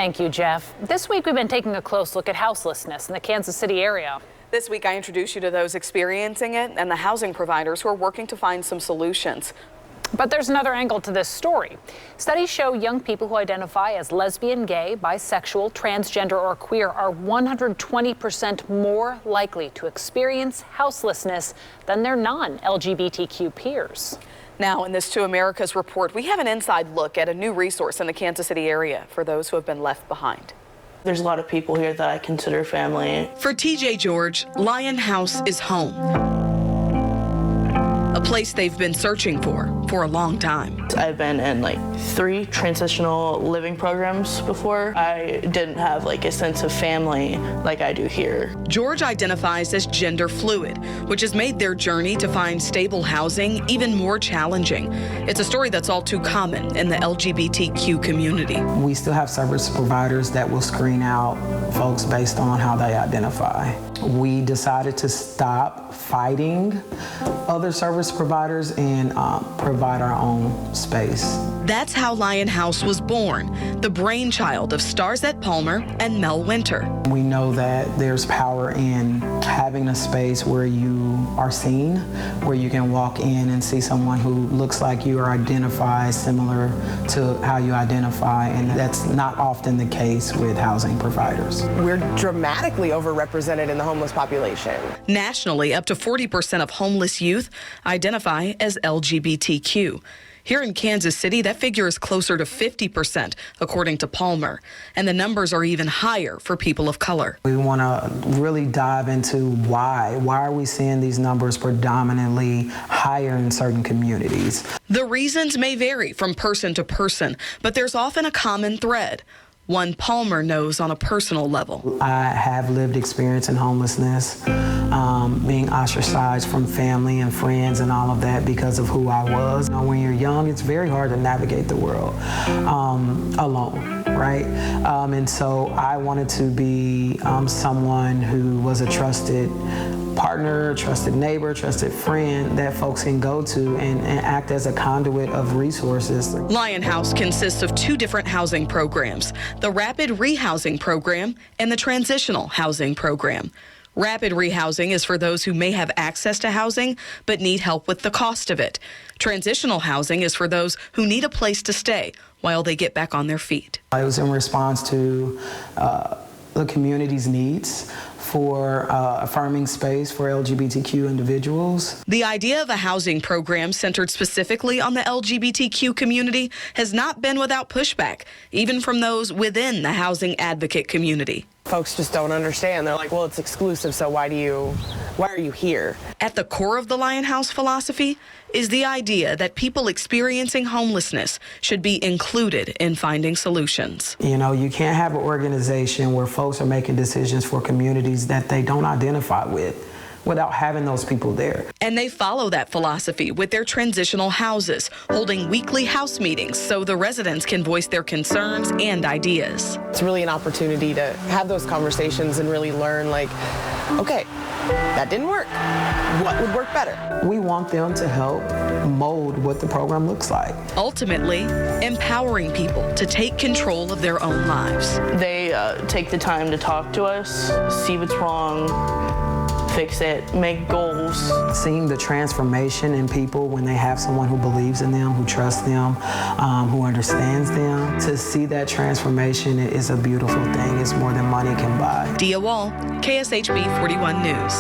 Thank you, Jeff. This week we've been taking a close look at houselessness in the Kansas City area. This week I introduce you to those experiencing it and the housing providers who are working to find some solutions. But there's another angle to this story. Studies show young people who identify as lesbian, gay, bisexual, transgender, or queer are 120% more likely to experience houselessness than their non-LGBTQ peers. Now, in this To America's report, we have an inside look at a new resource in the Kansas City area for those who have been left behind. There's a lot of people here that I consider family. For TJ George, Lion House is home. A place they've been searching for a long time. I've been in like 3 transitional living programs before. I didn't have like a sense of family like I do here. George identifies as gender fluid, which has made their journey to find stable housing even more challenging. It's a story that's all too common in the LGBTQ community. We still have service providers that will screen out folks based on how they identify. We decided to stop fighting other service providers and provide our own space. That's how Lion House was born, the brainchild of Starzette Palmer and Mel Winter. We know that there's power in having a space where you are seen, where you can walk in and see someone who looks like you or identifies similar to how you identify, and that's not often the case with housing providers. We're dramatically overrepresented in the homeless population. Nationally, up to 40% of homeless youth identify as LGBTQ. Here in Kansas City, that figure is closer to 50%, according to Palmer, and the numbers are even higher for people of color. We want to really dive into why. Why are we seeing these numbers predominantly higher in certain communities? The reasons may vary from person to person, but there's often a common thread. One Palmer knows on a personal level. I have lived experience in homelessness, being ostracized from family and friends and all of that because of who I was. You know, when you're young, it's very hard to navigate the world alone, right? And so I wanted to be someone who was a trusted partner, trusted neighbor, trusted friend that folks can go to and act as a conduit of resources. Lion House consists of 2 different housing programs, the Rapid Rehousing Program and the Transitional Housing Program. Rapid rehousing is for those who may have access to housing but need help with the cost of it. Transitional housing is for those who need a place to stay while they get back on their feet. It was in response to the community's needs for affirming space for LGBTQ individuals. The idea of a housing program centered specifically on the LGBTQ community has not been without pushback, even from those within the housing advocate community. Folks just don't understand. They're like, well, it's exclusive, so why are you here? At the core of the Lion House philosophy is the idea that people experiencing homelessness should be included in finding solutions. You know, you can't have an organization where folks are making decisions for communities that they don't identify with without having those people there. And they follow that philosophy with their transitional houses, holding weekly house meetings so the residents can voice their concerns and ideas. It's really an opportunity to have those conversations and really learn, like, okay, that didn't work. What would work better? We want them to help mold what the program looks like. Ultimately, empowering people to take control of their own lives. They take the time to talk to us, see what's wrong, fix it, make goals. Seeing the transformation in people when they have someone who believes in them, who trusts them, who understands them. To see that transformation is a beautiful thing. It's more than money can buy. Dia Wall, KSHB 41 News.